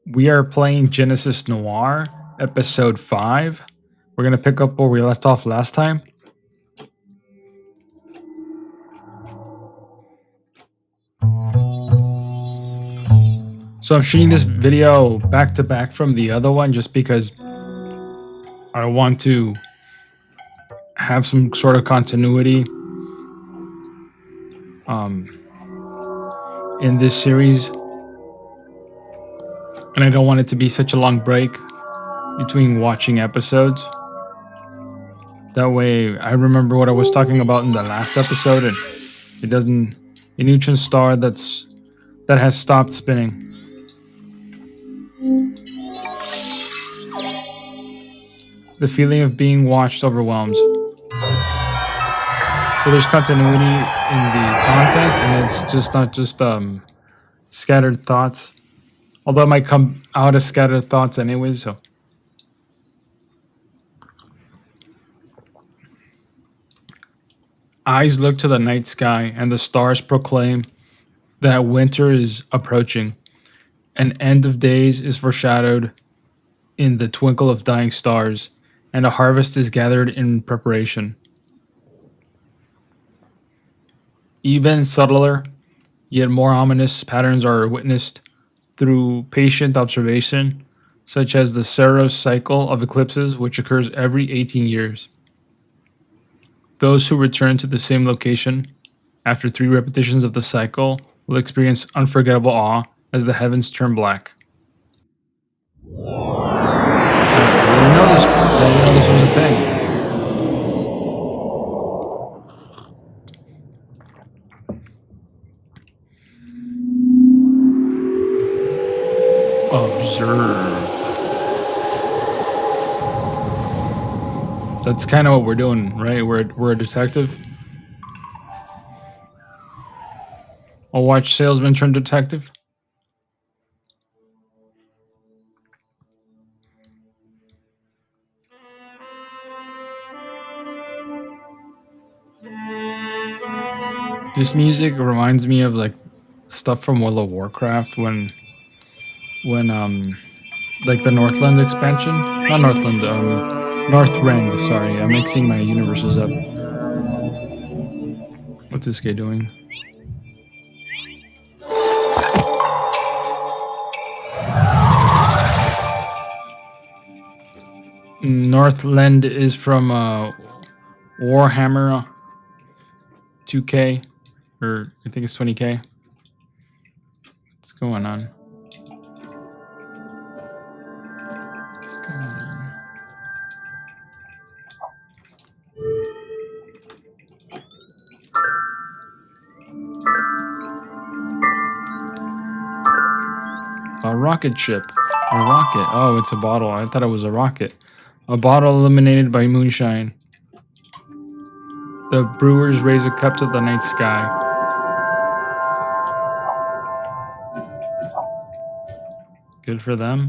We are playing Genesis Noir, episode 5. We're going to pick up where we left off last time. So I'm shooting this video back to back from the other one just because I want to have some sort of continuity um, in this series. And I don't want it to be such a long break between watching episodes. That way I remember what I was talking about in the last episode and it doesn't a neutron star that has stopped spinning. The feeling of being watched overwhelms. So there's continuity in the content, and it's just not just scattered thoughts. Although it might come out as scattered thoughts anyways. So eyes look to the night sky, and the stars proclaim that winter is approaching. An end of days is foreshadowed in the twinkle of dying stars, and a harvest is gathered in preparation. Even subtler, yet more ominous patterns are witnessed through patient observation, such as the Saros cycle of eclipses, which occurs every 18 years. Those who return to the same location after 3 repetitions of the cycle will experience unforgettable awe as the heavens turn black. I didn't know this. I didn't know this was a thing. Observe. That's kind of what we're doing, right? We're a detective. I'll watch salesman turn detective. This music reminds me of like stuff from World of Warcraft when like the Northland expansion, not Northland, Northrend. Sorry, I'm mixing my universes up. What's this guy doing? Northland is from Warhammer 2K, or I think it's 20K. What's going on? What's going on? A rocket ship. A rocket. Oh, it's a bottle. I thought it was a rocket. A bottle illuminated by moonshine. The brewers raise a cup to the night sky. Good for them.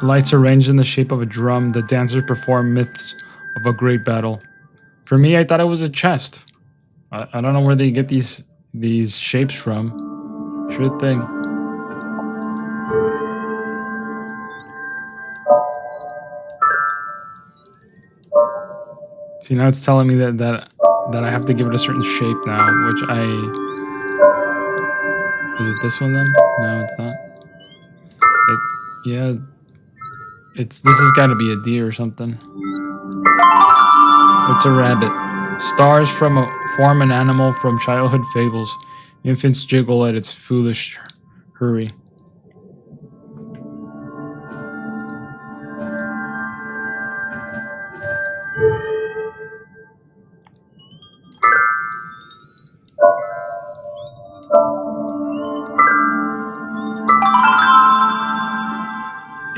Lights arranged in the shape of a drum, the dancers perform myths of a great battle. For me, I thought it was a chest. I don't know where they get these shapes from. Sure thing. See, now it's telling me that I have to give it a certain shape now, which I... Is it this one then? No, it's not. Yeah, this has got to be a deer or something. It's a rabbit. Stars form an animal from childhood fables. Infants jiggle at its foolish hurry.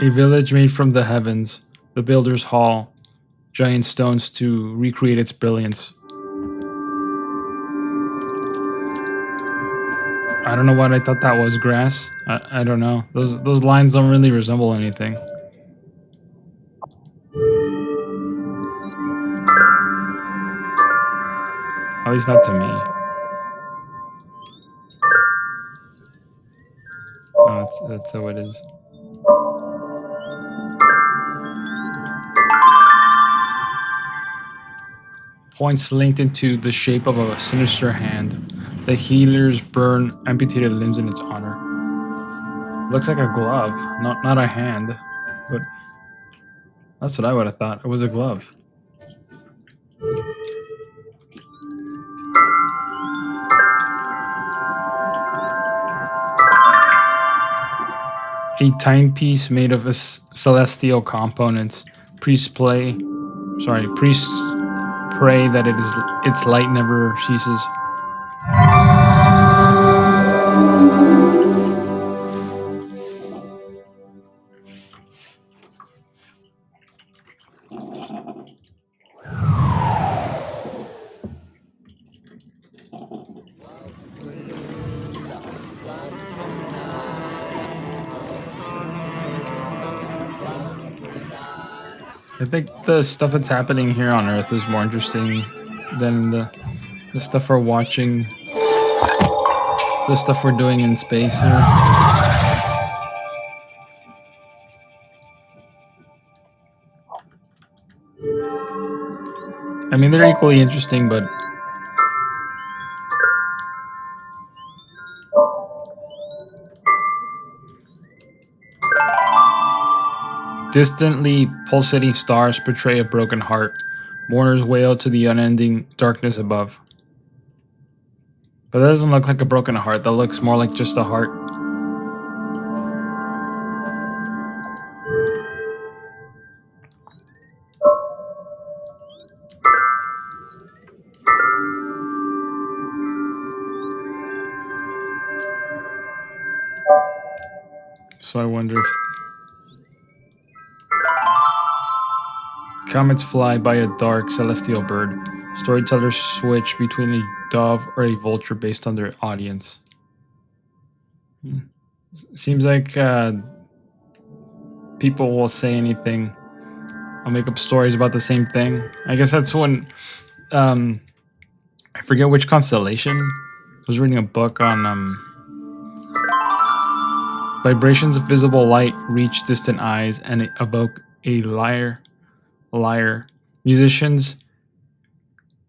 A village made from the heavens, the builder's hall, giant stones to recreate its brilliance. I don't know what I thought that was, grass. I don't know. Those lines don't really resemble anything. At least not to me. Oh, that's how it is. Points linked into the shape of a sinister hand. The healers burn amputated limbs in its honor. Looks like a glove, not a hand, but that's what I would have thought. It was a glove. A timepiece made of celestial components. Priests priests pray that its light never ceases. I think the stuff that's happening here on Earth is more interesting than the stuff we're watching, the stuff we're doing in space here. I mean, they're equally interesting, but distantly pulsating stars portray a broken heart. Mourners wail to the unending darkness above. But that doesn't look like a broken heart. That looks more like just a heart. So I wonder if comets fly by a dark celestial bird. Storytellers switch between a dove or a vulture based on their audience. Seems like people will say anything. I'll make up stories about the same thing. I guess that's when I forget which constellation. I was reading a book on vibrations of visible light reach distant eyes and evoke a lyre. Musicians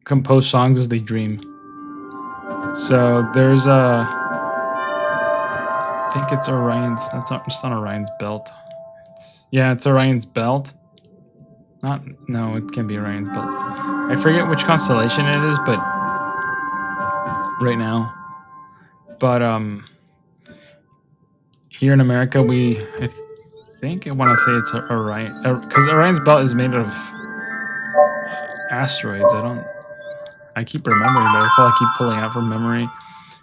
compose songs as they dream. So there's I think it's Orion's. That's not. It's not Orion's belt. It's Orion's belt. Not. No, it can't be Orion's belt. I forget which constellation it is, but right now. But here in America, I think I want to say it's Orion, because Orion's belt is made of asteroids. I keep remembering that. That's all I keep pulling out from memory.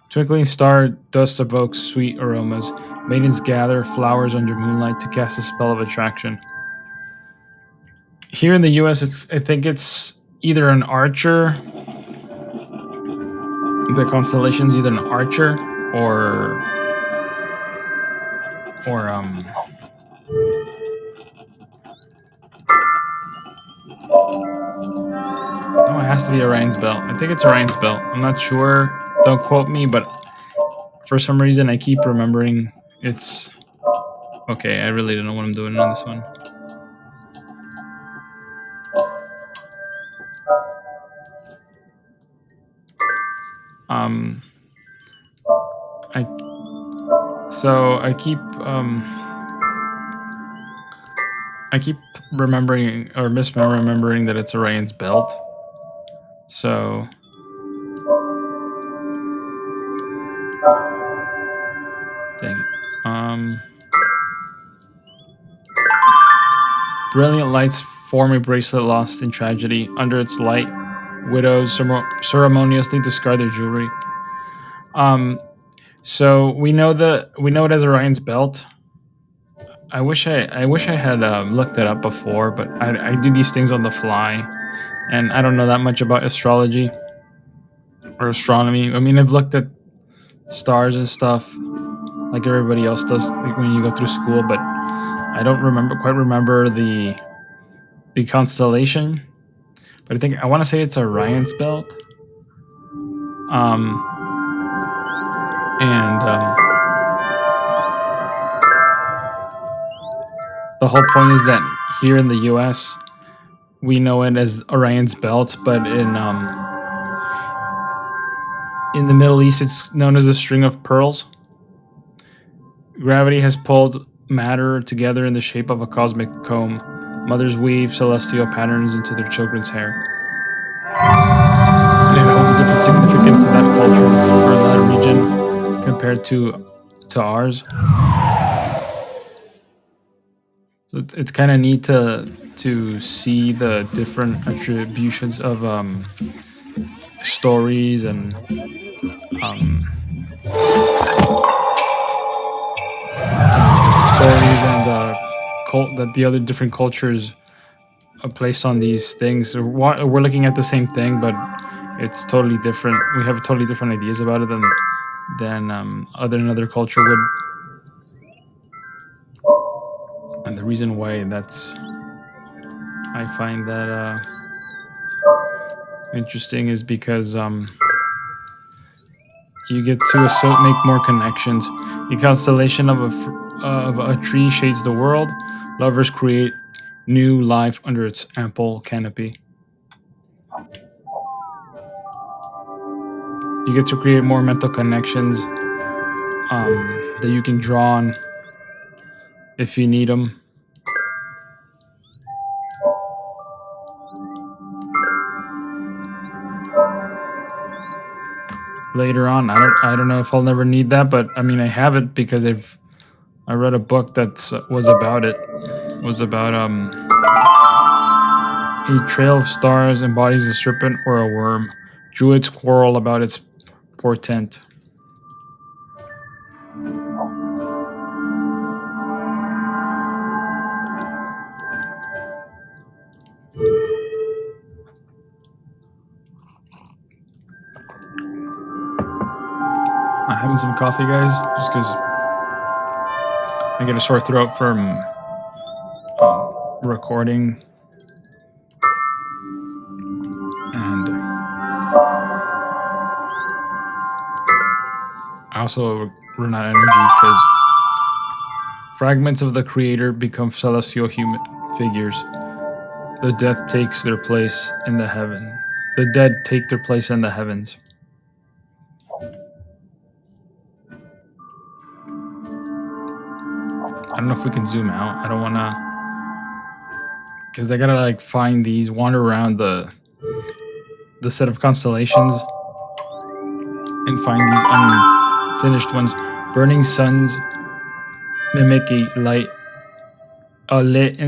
Twinkling star dust evokes sweet aromas. Maidens gather flowers under moonlight to cast a spell of attraction. Here in the U.S., I think it's either an archer. The constellation's either an archer or no, it has to be Orion's belt. I think it's Orion's belt. I'm not sure. Don't quote me, but for some reason I keep remembering it's okay. I really don't know what I'm doing on this one. I keep remembering or misremembering that it's Orion's belt. So dang it. Brilliant lights form a bracelet lost in tragedy. Under its light, widows ceremoniously discard their jewelry. So we know it as Orion's belt. I wish I had looked it up before, but I do these things on the fly, and I don't know that much about astrology or astronomy. I mean, I've looked at stars and stuff like everybody else does, like when you go through school, but I don't quite remember the constellation. but I think I want to say it's Orion's belt. Um, and the whole point is that here in the U.S. we know it as Orion's belt, but in the Middle East it's known as the string of pearls. Gravity has pulled matter together in the shape of a cosmic comb. Mothers weave celestial patterns into their children's hair. And it holds a different significance in that culture or in that region compared to ours. So it's kind of neat to see the different attributions of stories and um, stories and that the other different cultures place on these things. We're looking at the same thing, but it's totally different. We have totally different ideas about it than another culture would. And the reason why I find that interesting is because you get to make more connections. The constellation of a tree shades the world. Lovers create new life under its ample canopy. You get to create more mental connections that you can draw on if you need them. Later on, I don't know if I'll never need that, but I mean I have it because I read a book that was about it. Was about a trail of stars embodies a serpent or a worm. Druids quarrel about its portent. I'm having some coffee, guys, just because I get a sore throat from recording, and I also run out of energy because fragments of the creator become celestial human figures. The death takes their place in the heaven. The dead take their place in the heavens. I don't know if we can zoom out. I don't want to, because I gotta like find these, wander around the set of constellations and find these unfinished ones. Burning suns mimic a lit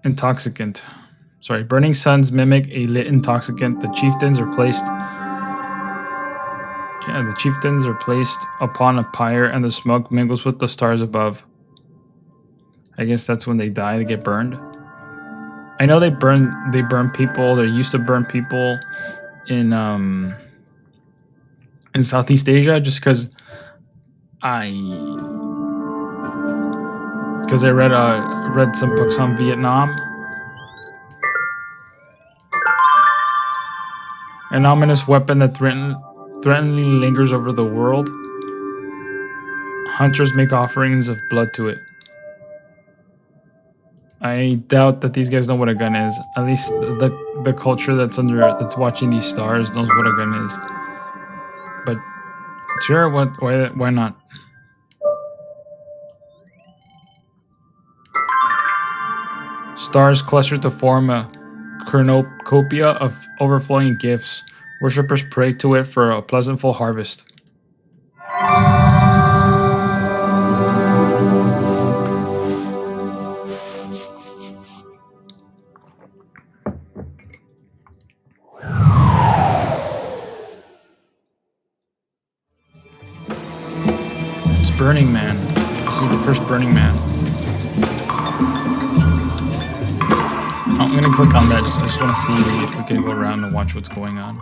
intoxicant. Sorry, burning suns mimic a lit intoxicant. The chieftains are placed. Yeah, the chieftains are placed upon a pyre, and the smoke mingles with the stars above. I guess that's when they die. They get burned. I know they burn people. They used to burn people in Southeast Asia, just because I read some books on Vietnam. An ominous weapon that threateningly lingers over the world. Hunters make offerings of blood to it. I doubt that these guys know what a gun is. At least the culture that's watching these stars knows what a gun is. But sure, why not? Stars cluster to form a cornucopia of overflowing gifts. Worshippers pray to it for a pleasantful harvest. It's Burning Man. This is the first Burning Man. I'm gonna click on that. I just want to see if we can go around and watch what's going on.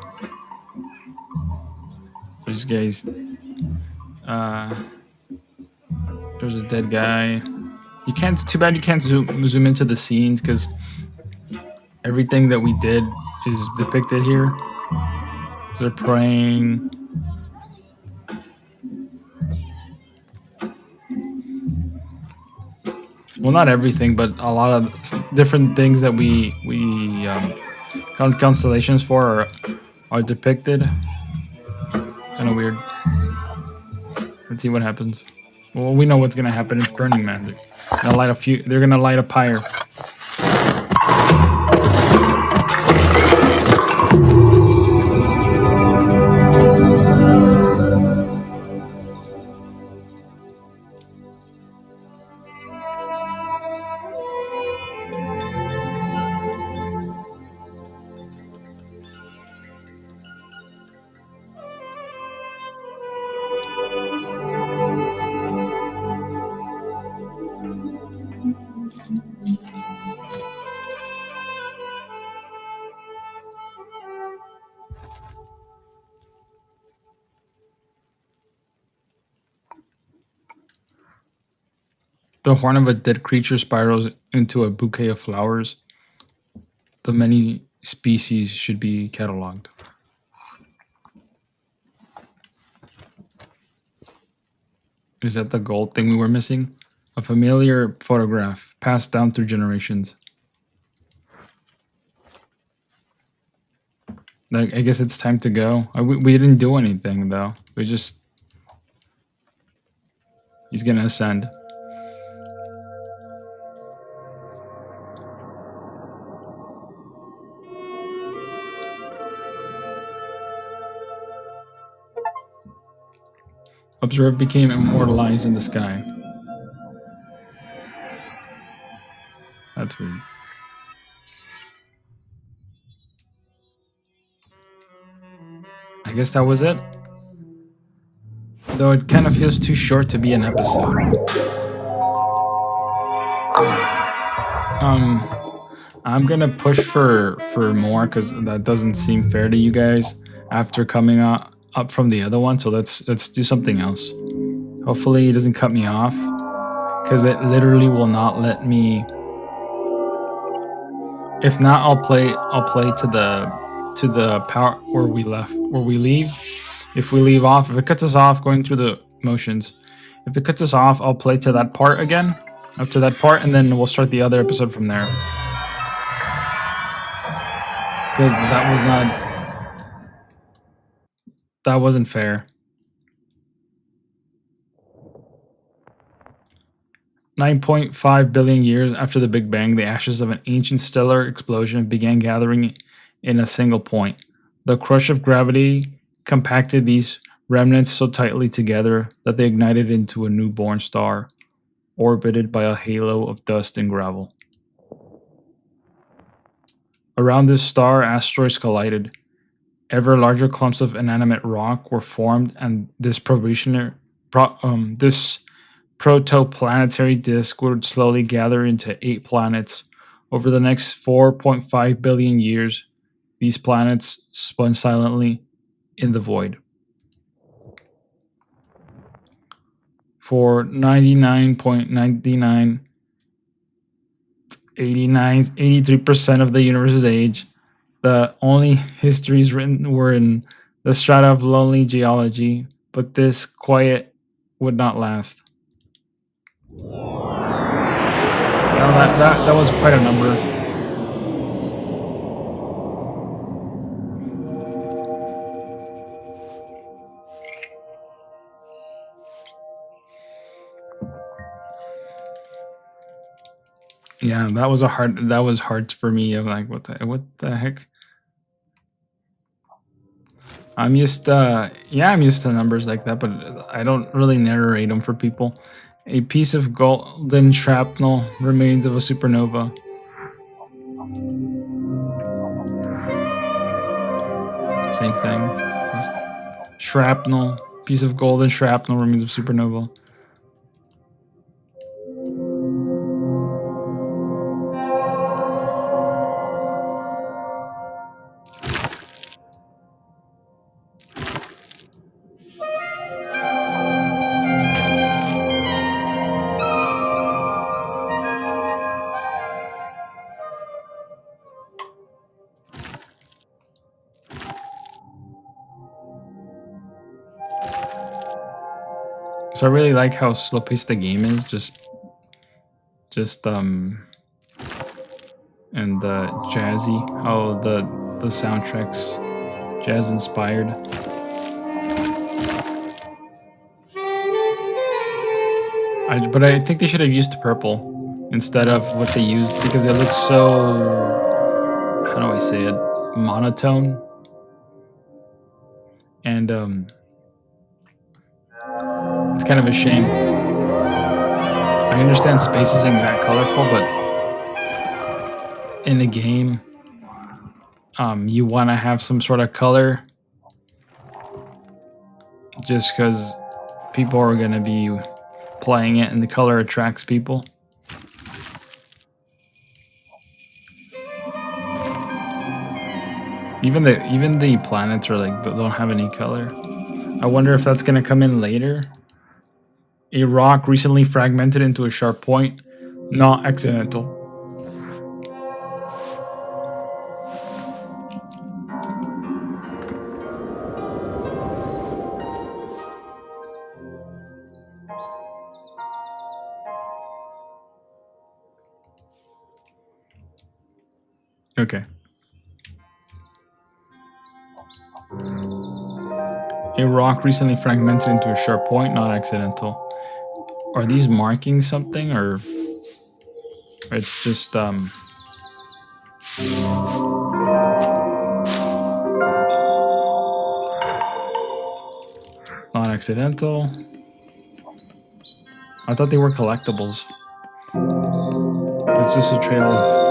These guys. There's a dead guy. You can't. Too bad you can't zoom into the scenes because everything that we did is depicted here. They're praying. Well, not everything, but a lot of different things that we count constellations for are depicted. Kind of weird. Let's see what happens. Well, we know what's gonna happen. It's Burning Man. They're gonna light a few. They're gonna light a pyre. The horn of a dead creature spirals into a bouquet of flowers. The many species should be cataloged. Is that the gold thing we were missing? A familiar photograph passed down through generations. Like, I guess it's time to go. We didn't do anything though. We just he's gonna ascend. Observe became immortalized in the sky. That's weird. I guess that was it. Though it kind of feels too short to be an episode. Um, I'm gonna push for more because that doesn't seem fair to you guys after coming up from the other one. So let's do something else. Hopefully, it doesn't cut me off because it literally will not let me. If not, I'll play to the power where we left where we leave. If we leave off, if it cuts us off going through the motions, if it cuts us off, I'll play to that part again, up to that part, and then we'll start the other episode from there. Because that wasn't fair. 9.5 billion years after the Big Bang, the ashes of an ancient stellar explosion began gathering in a single point. The crush of gravity compacted these remnants so tightly together that they ignited into a newborn star, orbited by a halo of dust and gravel. Around this star, asteroids collided. Ever larger clumps of inanimate rock were formed, and this protoplanetary disk would slowly gather into 8 planets. Over the next 4.5 billion years, these planets spun silently in the void. For 83% of the universe's age, the only histories written were in the strata of lonely geology, but this quiet would not last. Now that was quite a number. Yeah, that was hard for me. I'm like, what the heck? I'm used to numbers like that, but I don't really narrate them for people. A piece of golden shrapnel remains of a supernova. Same thing. Just shrapnel, piece of golden shrapnel remains of supernova. So I really like how slow paced the game is. Just and jazzy. How the soundtrack's jazz inspired. But I think they should have used purple instead of what they used because it looks so, how do I say it, monotone. And it's kind of a shame. I understand space isn't that colorful, but in the game, you want to have some sort of color just because people are going to be playing it and the color attracts people. Even the planets are like don't have any color. I wonder if that's gonna come in later. A rock recently fragmented into a sharp point, not accidental. Okay. A rock recently fragmented into a sharp point, not accidental. Are these marking something, or it's just not accidental? I thought they were collectibles. It's just a trail of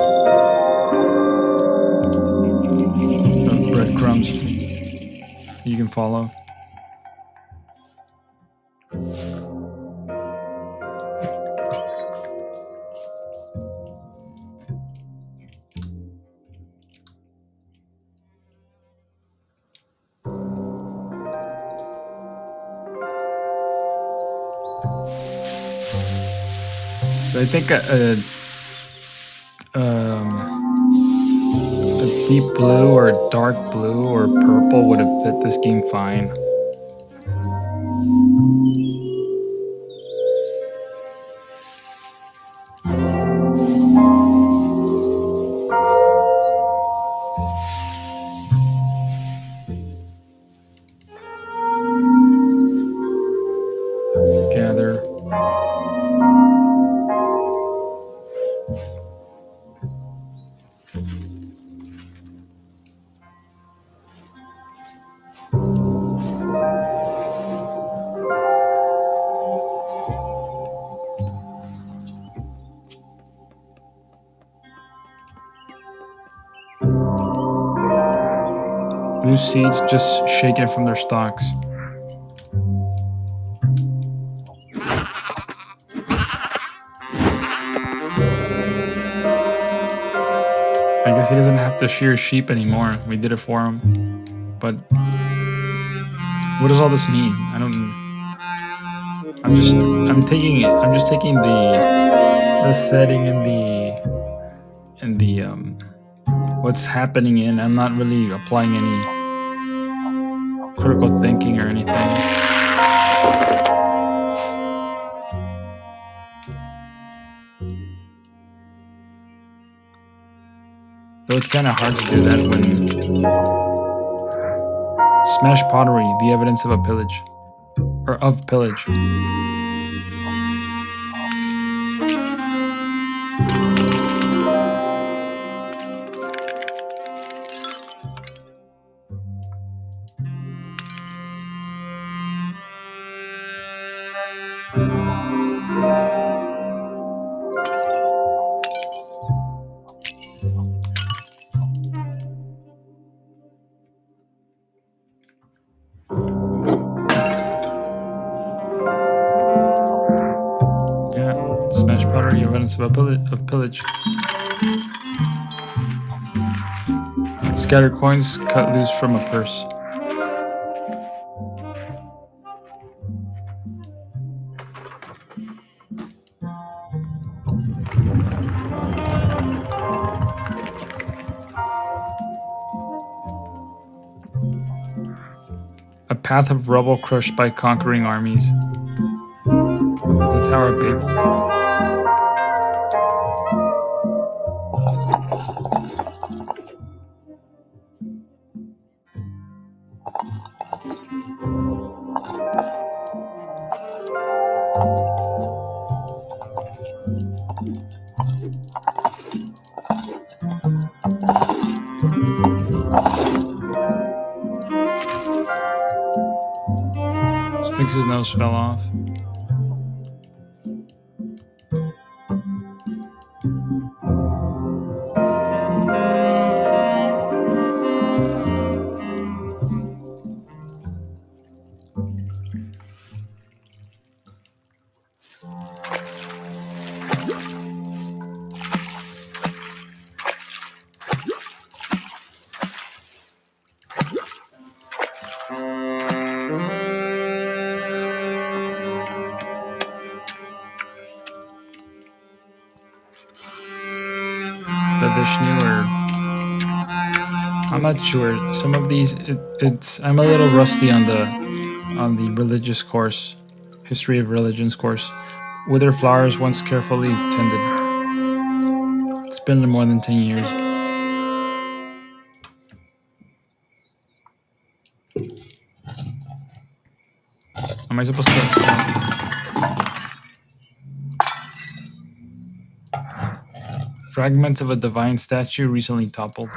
breadcrumbs you can follow. So I think a deep blue or dark blue or purple would have fit this game fine. Gather. New seeds just shaken from their stalks. I guess he doesn't have to shear sheep anymore. We did it for him. But what does all this mean? I don't. I'm just taking the setting and the what's happening in. I'm not really applying any critical thinking or anything. Though it's kind of hard to do that when smash pottery, the evidence of a pillage or of pillage. Yeah, smash pottery, evidence of a pillage. Scattered coins cut loose from a purse. A path of rubble crushed by conquering armies. Tower of Babel. Sphinx's nose fell off. The Vishnu, or I'm not sure. Some of these, it's I'm a little rusty on the religious course, history of religions course. Wither flowers once carefully tended. It's been more than 10 years. Am I supposed to? Fragments of a divine statue recently toppled.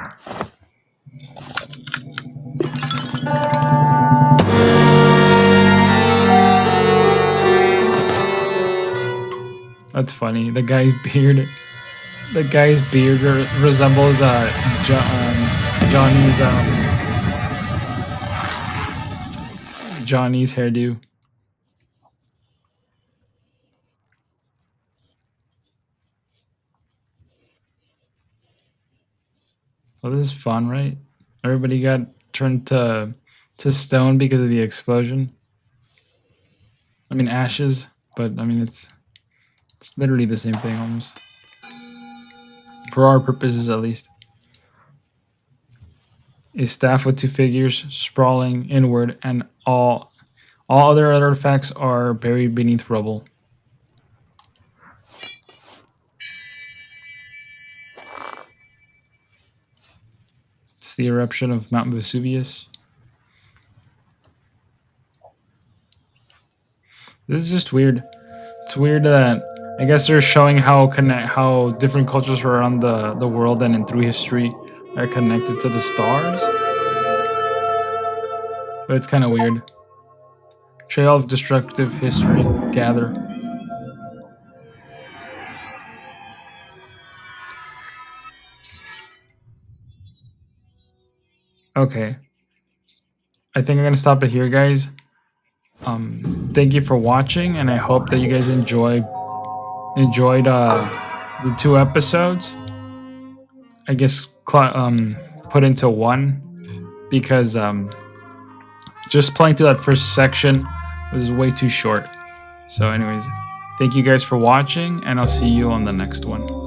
That's funny. The guy's beard resembles Johnny's Johnny's hairdo. Well, this is fun, right? Everybody got turned to stone because of the explosion. I mean ashes, but I mean it's literally the same thing almost. For our purposes at least. A staff with two figures sprawling inward, and all other artifacts are buried beneath rubble. It's the eruption of Mount Vesuvius. This is just weird. It's weird that I guess they're showing how different cultures around the world and in through history are connected to the stars. But it's kind of weird. Trail of destructive history. Gather. Okay. I think I'm gonna stop it here, guys. Thank you for watching, and I hope that you guys enjoyed the two episodes. I guess put into one because just playing through that first section was way too short. So, anyways, thank you guys for watching, and I'll see you on the next one.